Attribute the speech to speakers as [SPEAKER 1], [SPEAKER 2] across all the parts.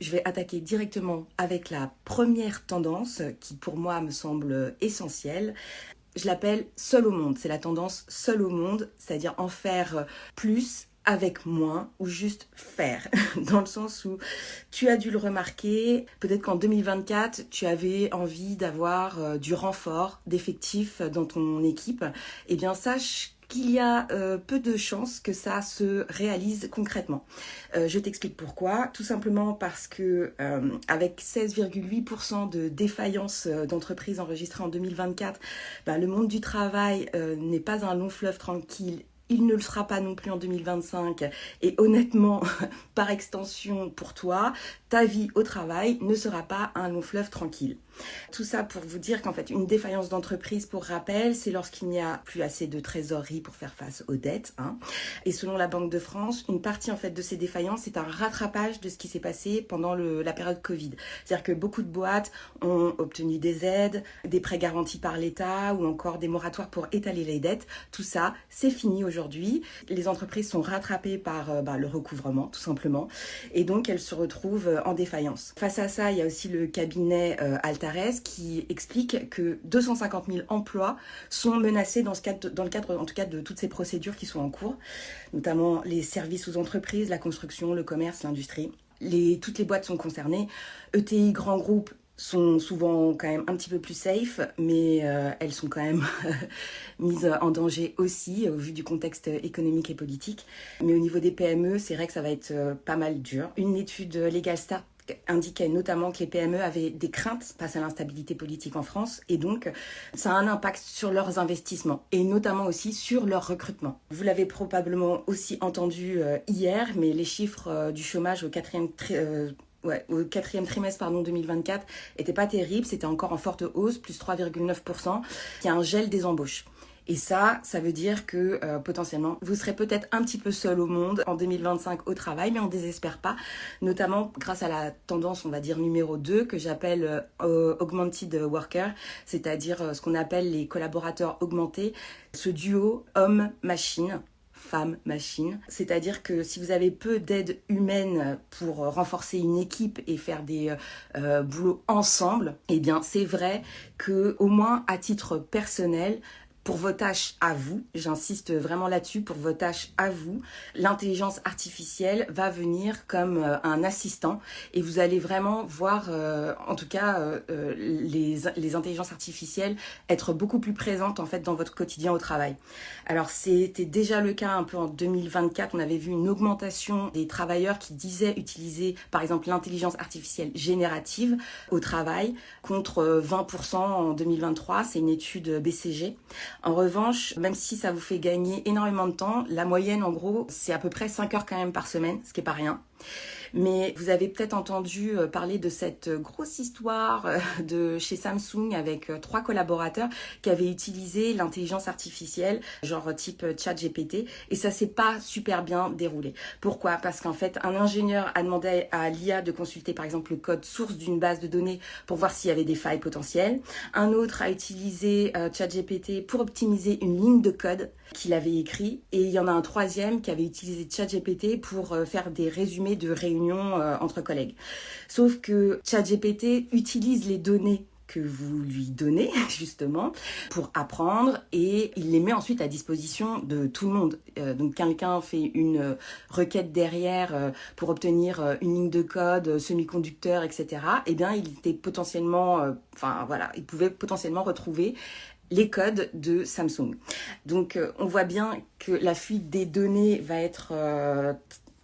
[SPEAKER 1] Je vais attaquer directement avec la première tendance qui pour moi me semble essentielle. Je l'appelle seul au monde. C'est la tendance seul au monde, c'est-à-dire en faire plus avec moins ou juste faire. Dans le sens où tu as dû le remarquer, peut-être qu'en 2024, tu avais envie d'avoir du renfort d'effectifs dans ton équipe. Eh bien, sache qu'il y a peu de chances que ça se réalise concrètement. Je t'explique pourquoi. Tout simplement parce que avec 16,8% de défaillance d'entreprises enregistrées en 2024, le monde du travail n'est pas un long fleuve tranquille. Il ne le sera pas non plus en 2025. Et honnêtement, par extension pour toi, ta vie au travail ne sera pas un long fleuve tranquille. Tout ça pour vous dire qu'en fait, une défaillance d'entreprise, pour rappel, c'est lorsqu'il n'y a plus assez de trésorerie pour faire face aux dettes. Et selon la Banque de France, une partie en fait de ces défaillances, c'est un rattrapage de ce qui s'est passé pendant la période Covid. C'est-à-dire que beaucoup de boîtes ont obtenu des aides, des prêts garantis par l'État ou encore des moratoires pour étaler les dettes. Tout ça, c'est fini aujourd'hui. Les entreprises sont rattrapées par le recouvrement, tout simplement. Et donc, elles se retrouvent en défaillance. Face à ça, il y a aussi le cabinet Altares qui explique que 250 000 emplois sont menacés dans le cadre en tout cas de toutes ces procédures qui sont en cours, notamment les services aux entreprises, la construction, le commerce, l'industrie. Toutes les boîtes sont concernées. ETI, grands groupes, sont souvent quand même un petit peu plus safe, mais elles sont quand même mises en danger aussi au vu du contexte économique et politique. Mais au niveau des PME, c'est vrai que ça va être pas mal dur. Une étude Legal Start indiquait notamment que les PME avaient des craintes face à l'instabilité politique en France et donc ça a un impact sur leurs investissements et notamment aussi sur leur recrutement. Vous l'avez probablement aussi entendu hier, mais les chiffres du chômage au quatrième trimestre 2024 n'était pas terrible, c'était encore en forte hausse, plus 3,9%. Il y a un gel des embauches. Et ça veut dire que potentiellement, vous serez peut-être un petit peu seul au monde en 2025 au travail, mais on ne désespère pas, notamment grâce à la tendance, on va dire, numéro 2, que j'appelle Augmented Worker, c'est-à-dire ce qu'on appelle les collaborateurs augmentés, ce duo homme-machine. Femme-machine. C'est-à-dire que si vous avez peu d'aide humaine pour renforcer une équipe et faire des boulots ensemble, eh bien c'est vrai que au moins à titre personnel, pour vos tâches à vous, j'insiste vraiment là-dessus, pour vos tâches à vous, l'intelligence artificielle va venir comme un assistant et vous allez vraiment voir, en tout cas, les intelligences artificielles être beaucoup plus présentes en fait dans votre quotidien au travail. Alors c'était déjà le cas un peu en 2024, on avait vu une augmentation des travailleurs qui disaient utiliser par exemple l'intelligence artificielle générative au travail contre 20% en 2023, c'est une étude BCG. En revanche, même si ça vous fait gagner énormément de temps, la moyenne en gros, c'est à peu près 5 heures quand même par semaine, ce qui n'est pas rien. Mais vous avez peut-être entendu parler de cette grosse histoire de chez Samsung avec 3 collaborateurs qui avaient utilisé l'intelligence artificielle, genre type ChatGPT, et ça s'est pas super bien déroulé. Pourquoi ? Parce qu'en fait, un ingénieur a demandé à l'IA de consulter par exemple le code source d'une base de données pour voir s'il y avait des failles potentielles. Un autre a utilisé ChatGPT pour optimiser une ligne de code qu'il avait écrit, et il y en a un troisième qui avait utilisé ChatGPT pour faire des résumés de réunions entre collègues. Sauf que ChatGPT utilise les données que vous lui donnez justement pour apprendre et il les met ensuite à disposition de tout le monde. Donc quelqu'un fait une requête derrière pour obtenir une ligne de code, semi-conducteur, etc. Eh bien il était potentiellement, il pouvait potentiellement retrouver les codes de Samsung. Donc on voit bien que la fuite des données va être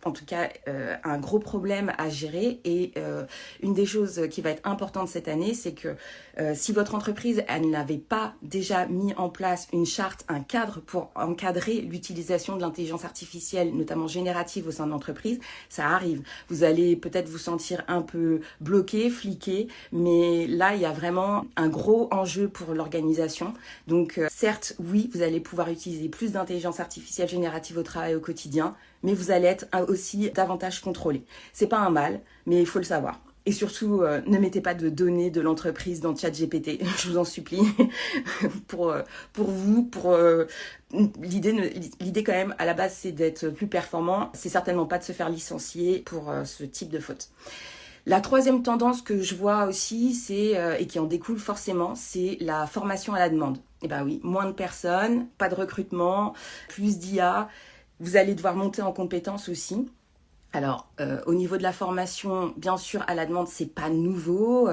[SPEAKER 1] en tout cas un gros problème à gérer et une des choses qui va être importante cette année, c'est que si votre entreprise elle n'avait pas déjà mis en place une charte, un cadre pour encadrer l'utilisation de l'intelligence artificielle, notamment générative au sein de l'entreprise, ça arrive. Vous allez peut-être vous sentir un peu bloqué, fliqué, mais là il y a vraiment un gros enjeu pour l'organisation. Donc certes, oui, vous allez pouvoir utiliser plus d'intelligence artificielle générative au travail au quotidien, mais vous allez être aussi davantage contrôlé. C'est pas un mal, mais il faut le savoir. Et surtout, ne mettez pas de données de l'entreprise dans ChatGPT, je vous en supplie. pour l'idée quand même, à la base, c'est d'être plus performant. C'est certainement pas de se faire licencier pour ce type de faute. La troisième tendance que je vois aussi, et qui en découle forcément, c'est la formation à la demande. Eh ben oui, moins de personnes, pas de recrutement, plus d'IA. Vous allez devoir monter en compétences aussi. Alors, au niveau de la formation, bien sûr, à la demande, c'est pas nouveau.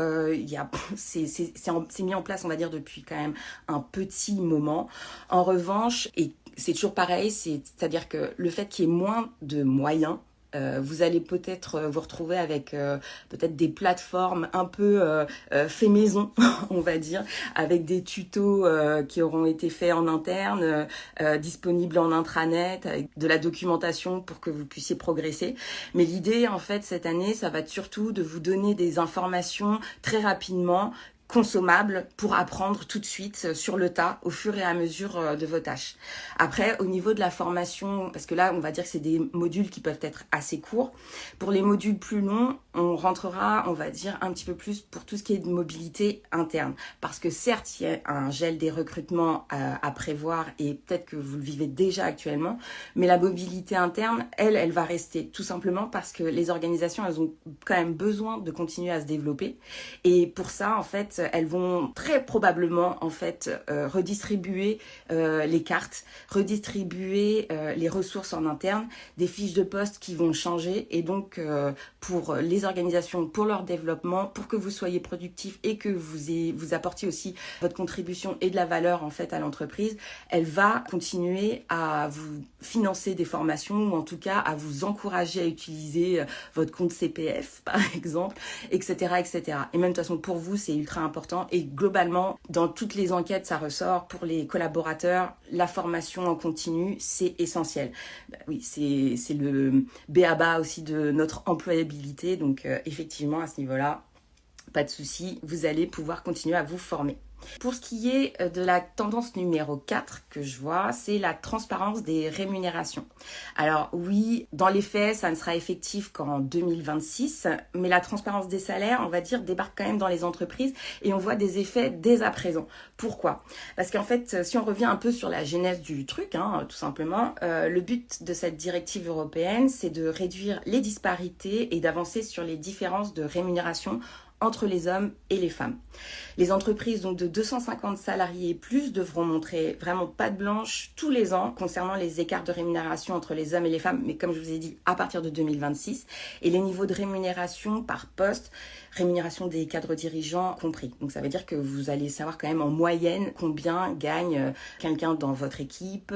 [SPEAKER 1] C'est mis en place, on va dire, depuis quand même un petit moment. En revanche, et c'est toujours pareil, c'est-à-dire que le fait qu'il y ait moins de moyens, vous allez peut-être vous retrouver avec peut-être des plateformes un peu fait maison, on va dire, avec des tutos qui auront été faits en interne, disponibles en intranet, avec de la documentation pour que vous puissiez progresser. Mais l'idée, en fait, cette année, ça va être surtout de vous donner des informations très rapidement, consommables pour apprendre tout de suite sur le tas au fur et à mesure de vos tâches. Après, au niveau de la formation, parce que là, on va dire que c'est des modules qui peuvent être assez courts. Pour les modules plus longs, on rentrera, on va dire, un petit peu plus pour tout ce qui est de mobilité interne. Parce que certes, il y a un gel des recrutements à prévoir et peut-être que vous le vivez déjà actuellement, mais la mobilité interne, elle va rester tout simplement parce que les organisations, elles ont quand même besoin de continuer à se développer. Et pour ça, en fait, elles vont très probablement en fait redistribuer les cartes, redistribuer les ressources en interne, des fiches de poste qui vont changer et donc pour les organisations, pour leur développement, pour que vous soyez productifs et que vous apportiez aussi votre contribution et de la valeur en fait à l'entreprise, elle va continuer à vous financer des formations ou en tout cas à vous encourager à utiliser votre compte CPF par exemple, etc., etc. Et même de toute façon pour vous c'est ultra important et globalement dans toutes les enquêtes ça ressort pour les collaborateurs, la formation en continu c'est essentiel. Oui, c'est le b.a.-ba aussi de notre employabilité donc effectivement à ce niveau-là pas de souci, vous allez pouvoir continuer à vous former. Pour ce qui est de la tendance numéro 4 que je vois, c'est la transparence des rémunérations. Alors oui, dans les faits, ça ne sera effectif qu'en 2026, mais la transparence des salaires, on va dire, débarque quand même dans les entreprises et on voit des effets dès à présent. Pourquoi ? Parce qu'en fait, si on revient un peu sur la genèse du truc, tout simplement, le but de cette directive européenne, c'est de réduire les disparités et d'avancer sur les différences de rémunération entre les hommes et les femmes. Les entreprises donc de 250 salariés et plus devront montrer vraiment patte blanche tous les ans concernant les écarts de rémunération entre les hommes et les femmes, mais comme je vous ai dit, à partir de 2026, et les niveaux de rémunération par poste, rémunération des cadres dirigeants compris. Donc ça veut dire que vous allez savoir quand même en moyenne combien gagne quelqu'un dans votre équipe,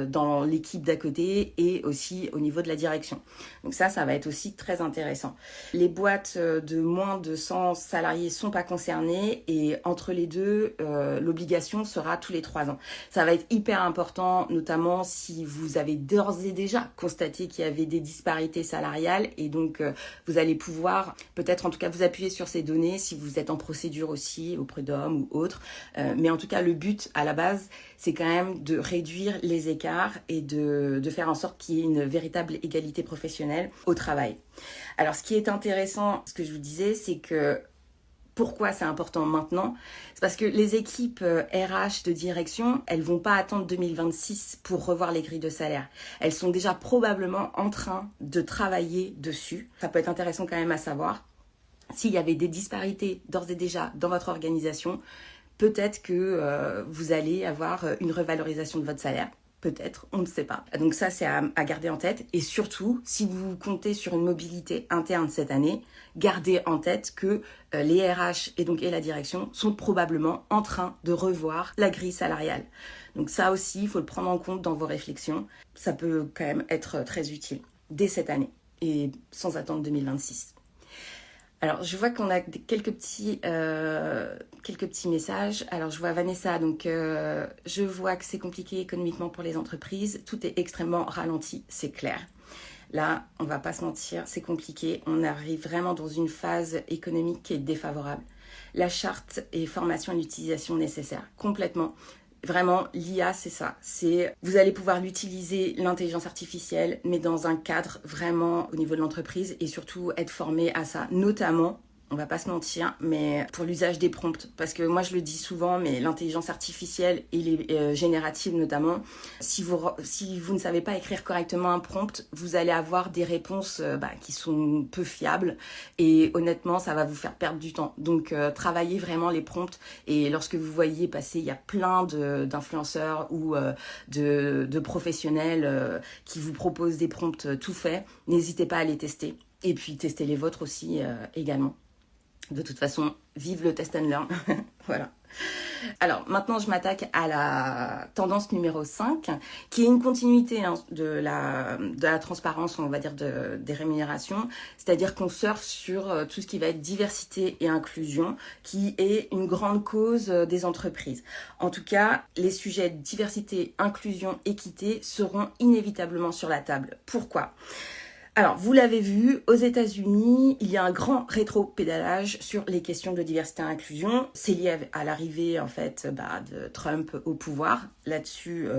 [SPEAKER 1] dans l'équipe d'à côté et aussi au niveau de la direction. Donc ça va être aussi très intéressant. Les boîtes de moins de 100 salariés sont pas concernées et entre les deux, l'obligation sera tous les 3 ans. Ça va être hyper important, notamment si vous avez d'ores et déjà constaté qu'il y avait des disparités salariales et donc vous allez pouvoir peut-être en tout cas vous appuyer sur ces données si vous êtes en procédure aussi au prud'homme ou autre. Mais en tout cas, le but à la base, c'est quand même de réduire les écarts et de faire en sorte qu'il y ait une véritable égalité professionnelle au travail. Alors, ce qui est intéressant, ce que je vous disais, c'est que pourquoi c'est important maintenant ? C'est parce que les équipes RH de direction, elles vont pas attendre 2026 pour revoir les grilles de salaire. Elles sont déjà probablement en train de travailler dessus. Ça peut être intéressant quand même à savoir. S'il y avait des disparités d'ores et déjà dans votre organisation, peut-être que vous allez avoir une revalorisation de votre salaire. Peut-être, on ne sait pas. Donc ça, c'est à garder en tête. Et surtout, si vous comptez sur une mobilité interne cette année, gardez en tête que les RH et la direction sont probablement en train de revoir la grille salariale. Donc ça aussi, il faut le prendre en compte dans vos réflexions. Ça peut quand même être très utile dès cette année et sans attendre 2026. Alors, je vois qu'on a quelques petits messages. Alors, je vois Vanessa, donc je vois que c'est compliqué économiquement pour les entreprises. Tout est extrêmement ralenti, c'est clair. Là, on va pas se mentir, c'est compliqué. On arrive vraiment dans une phase économique qui est défavorable. La charte et formation à l'utilisation nécessaire, complètement. Vraiment, l'IA, c'est ça. Vous allez pouvoir l'utiliser, l'intelligence artificielle, mais dans un cadre vraiment au niveau de l'entreprise et surtout être formé à ça, notamment on va pas se mentir, mais pour l'usage des prompts, parce que moi je le dis souvent, mais l'intelligence artificielle et les génératives notamment, si vous ne savez pas écrire correctement un prompt, vous allez avoir des réponses qui sont peu fiables et honnêtement ça va vous faire perdre du temps. Donc travaillez vraiment les prompts, et lorsque vous voyez passer, il y a plein d'influenceurs ou de professionnels qui vous proposent des prompts tout faits, n'hésitez pas à les tester. Et puis testez les vôtres aussi également. De toute façon, vive le test and learn. Voilà. Alors maintenant, je m'attaque à la tendance numéro 5, qui est une continuité de la transparence, on va dire, des rémunérations. C'est-à-dire qu'on surfe sur tout ce qui va être diversité et inclusion, qui est une grande cause des entreprises. En tout cas, les sujets diversité, inclusion, équité seront inévitablement sur la table. Pourquoi ? Alors, vous l'avez vu, aux États-Unis, il y a un grand rétro-pédalage sur les questions de diversité et inclusion. C'est lié à l'arrivée, en fait, de Trump au pouvoir. Là-dessus,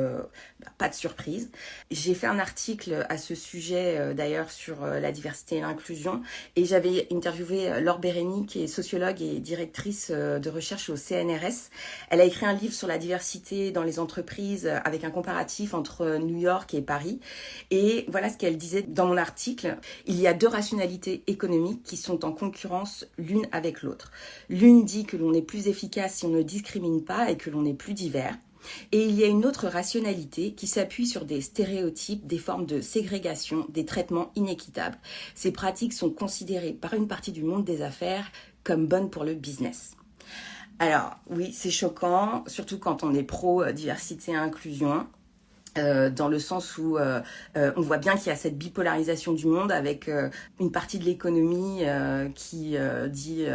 [SPEAKER 1] pas de surprise. J'ai fait un article à ce sujet, d'ailleurs, sur la diversité et l'inclusion. Et j'avais interviewé Laure Bérény, qui est sociologue et directrice de recherche au CNRS. Elle a écrit un livre sur la diversité dans les entreprises avec un comparatif entre New York et Paris. Et voilà ce qu'elle disait dans mon article. Il y a deux rationalités économiques qui sont en concurrence l'une avec l'autre. L'une dit que l'on est plus efficace si on ne discrimine pas et que l'on est plus divers. Et il y a une autre rationalité qui s'appuie sur des stéréotypes, des formes de ségrégation, des traitements inéquitables. Ces pratiques sont considérées par une partie du monde des affaires comme bonnes pour le business. Alors oui, c'est choquant, surtout quand on est pro-diversité et inclusion. Dans le sens où on voit bien qu'il y a cette bipolarisation du monde avec une partie de l'économie qui dit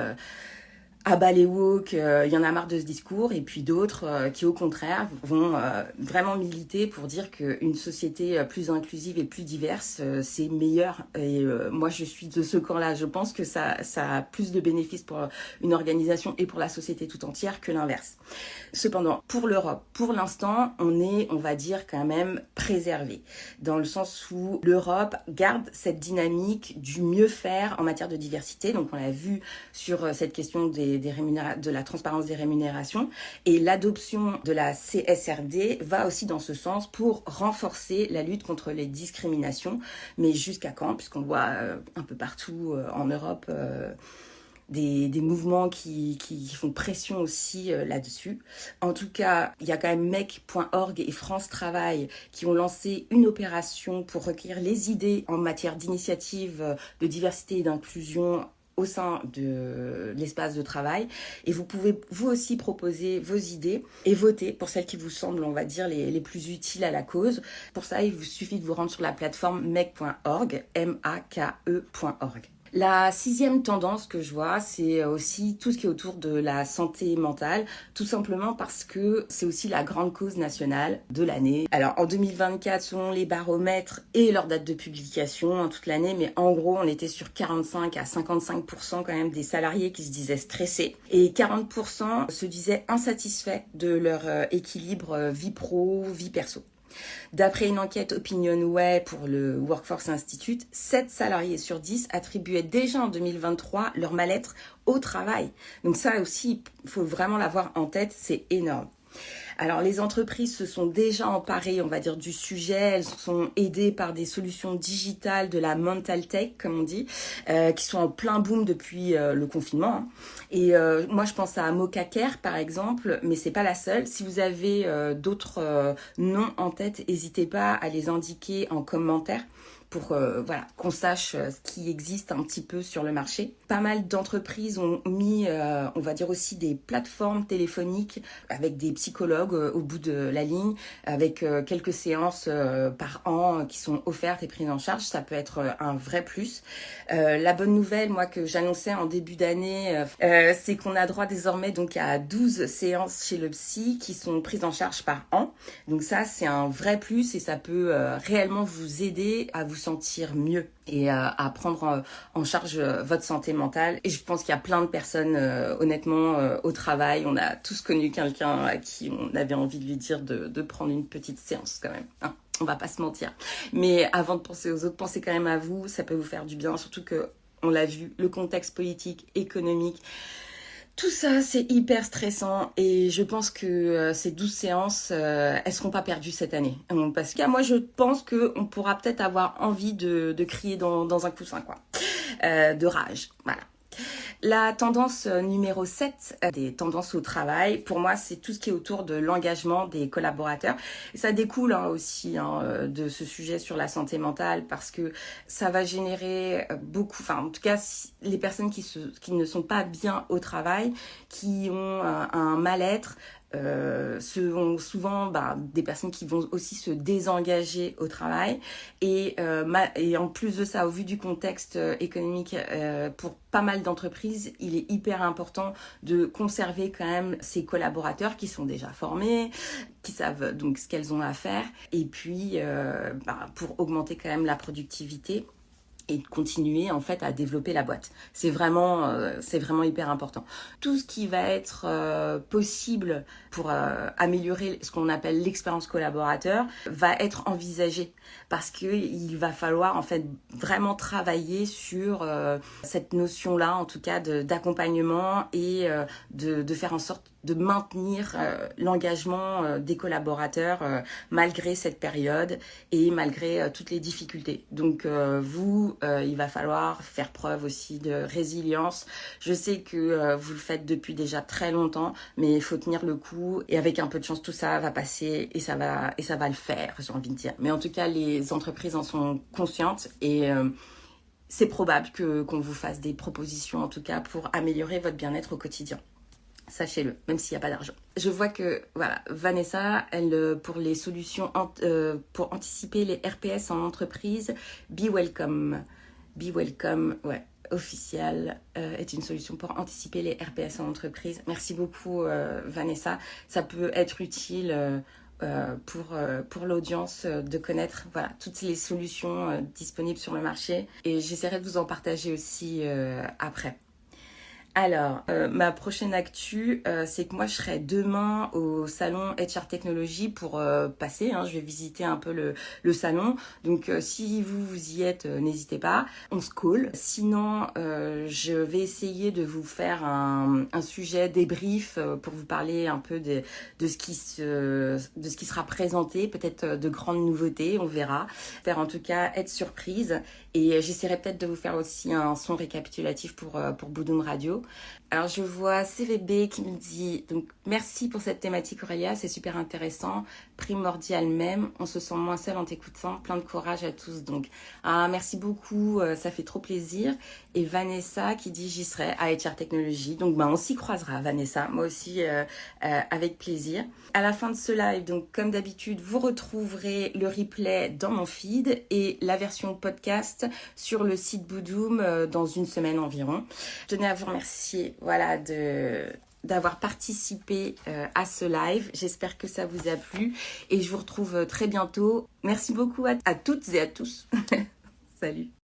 [SPEAKER 1] ah bah les woke, il y en a marre de ce discours, et puis d'autres qui au contraire vont vraiment militer pour dire qu'une société plus inclusive et plus diverse c'est meilleur. Et moi je suis de ce camp-là. Je pense que ça a plus de bénéfices pour une organisation et pour la société tout entière que l'inverse. Cependant, pour l'Europe, pour l'instant, on va dire quand même préservé, dans le sens où l'Europe garde cette dynamique du mieux faire en matière de diversité. Donc on l'a vu sur cette question de la transparence des rémunérations, et l'adoption de la CSRD va aussi dans ce sens pour renforcer la lutte contre les discriminations. Mais jusqu'à quand? Puisqu'on voit un peu partout en Europe des mouvements qui font pression aussi là-dessus. En tout cas, il y a quand même mec.org et France Travail qui ont lancé une opération pour recueillir les idées en matière d'initiative de diversité et d'inclusion au sein de l'espace de travail. Et vous pouvez vous aussi proposer vos idées et voter pour celles qui vous semblent, on va dire, les plus utiles à la cause. Pour ça, il vous suffit de vous rendre sur la plateforme mec.org, make.org. La 6e tendance que je vois, c'est aussi tout ce qui est autour de la santé mentale, tout simplement parce que c'est aussi la grande cause nationale de l'année. Alors en 2024, selon les baromètres et leur date de publication, toute l'année, mais en gros, on était sur 45 à 55% quand même des salariés qui se disaient stressés, et 40% se disaient insatisfaits de leur équilibre vie pro, vie perso. D'après une enquête OpinionWay pour le Workforce Institute, 7 salariés sur 10 attribuaient déjà en 2023 leur mal-être au travail. Donc ça aussi, il faut vraiment l'avoir en tête, c'est énorme. Alors les entreprises se sont déjà emparées, on va dire, du sujet. Elles sont aidées par des solutions digitales de la mental tech, comme on dit, qui sont en plein boom depuis le confinement. Et moi, je pense à MocaCare, par exemple, mais c'est pas la seule. Si vous avez d'autres noms en tête, n'hésitez pas à les indiquer en commentaire pour qu'on sache ce qui existe un petit peu sur le marché. Pas mal d'entreprises ont mis, on va dire aussi, des plateformes téléphoniques avec des psychologues au bout de la ligne, avec quelques séances par an qui sont offertes et prises en charge. Ça peut être un vrai plus. La bonne nouvelle, moi, que j'annonçais en début d'année, c'est qu'on a droit désormais donc à 12 séances chez le psy qui sont prises en charge par an. Donc ça, c'est un vrai plus, et ça peut réellement vous aider à vous sentir mieux et à prendre en charge votre santé mentale. Et je pense qu'il y a plein de personnes, honnêtement, au travail, on a tous connu quelqu'un à qui on avait envie de lui dire de prendre une petite séance quand même, hein. On va pas se mentir. Mais avant de penser aux autres, pensez quand même à vous, ça peut vous faire du bien, surtout que on l'a vu, le contexte politique, économique, tout ça, c'est hyper stressant et je pense que ces 12 séances, elles seront pas perdues cette année. Parce que moi, je pense qu'on pourra peut-être avoir envie de crier dans un coussin, quoi. De rage, voilà. La tendance numéro 7 des tendances au travail, pour moi, c'est tout ce qui est autour de l'engagement des collaborateurs. Et ça découle aussi de ce sujet sur la santé mentale parce que ça va générer beaucoup, enfin en tout cas les personnes qui ne sont pas bien au travail, qui ont un mal-être, sont souvent des personnes qui vont aussi se désengager au travail et en plus de ça, au vu du contexte économique, pour pas mal d'entreprises, il est hyper important de conserver quand même ces collaborateurs qui sont déjà formés, qui savent donc ce qu'elles ont à faire et puis pour augmenter quand même la productivité et de continuer en fait à développer la boîte. C'est vraiment hyper important. Tout ce qui va être possible pour améliorer ce qu'on appelle l'expérience collaborateur va être envisagé parce que il va falloir en fait vraiment travailler sur cette notion-là, en tout cas d'accompagnement et de faire en sorte de maintenir l'engagement des collaborateurs malgré cette période et malgré toutes les difficultés. Donc il va falloir faire preuve aussi de résilience. Je sais que vous le faites depuis déjà très longtemps, mais il faut tenir le coup et avec un peu de chance tout ça va passer et ça va le faire, j'ai envie de dire. Mais en tout cas, les entreprises en sont conscientes et c'est probable qu'on vous fasse des propositions en tout cas pour améliorer votre bien-être au quotidien. Sachez-le, même s'il n'y a pas d'argent. Je vois que, voilà, Vanessa, elle, pour les solutions, pour anticiper les RPS en entreprise, Be Welcome, ouais, officiel, est une solution pour anticiper les RPS en entreprise. Merci beaucoup, Vanessa. Ça peut être utile pour l'audience de connaître voilà, toutes les solutions disponibles sur le marché. Et j'essaierai de vous en partager aussi après. Alors, ma prochaine actu, c'est que moi je serai demain au salon HR Technology pour passer. Je vais visiter un peu le salon. Donc, si vous y êtes, n'hésitez pas. On se call. Sinon, je vais essayer de vous faire un sujet débrief pour vous parler un peu de ce qui sera présenté, peut-être de grandes nouveautés. On verra. Faire en tout cas être surprise. Et j'essaierai peut-être de vous faire aussi un son récapitulatif pour Boudoum Radio. Alors je vois CVB qui me dit donc merci pour cette thématique Aurélia, c'est super intéressant, primordial même, on se sent moins seul en t'écoutant, plein de courage à tous donc. Merci beaucoup, ça fait trop plaisir. Et Vanessa qui dit j'y serai à HR Technology, donc on s'y croisera Vanessa, moi aussi avec plaisir. À la fin de ce live, donc comme d'habitude, vous retrouverez le replay dans mon feed et la version podcast sur le site Boudoum dans une semaine environ. Je tenais à vous remercier d'avoir participé à ce live. J'espère que ça vous a plu et je vous retrouve très bientôt. Merci beaucoup à toutes et à tous. Salut.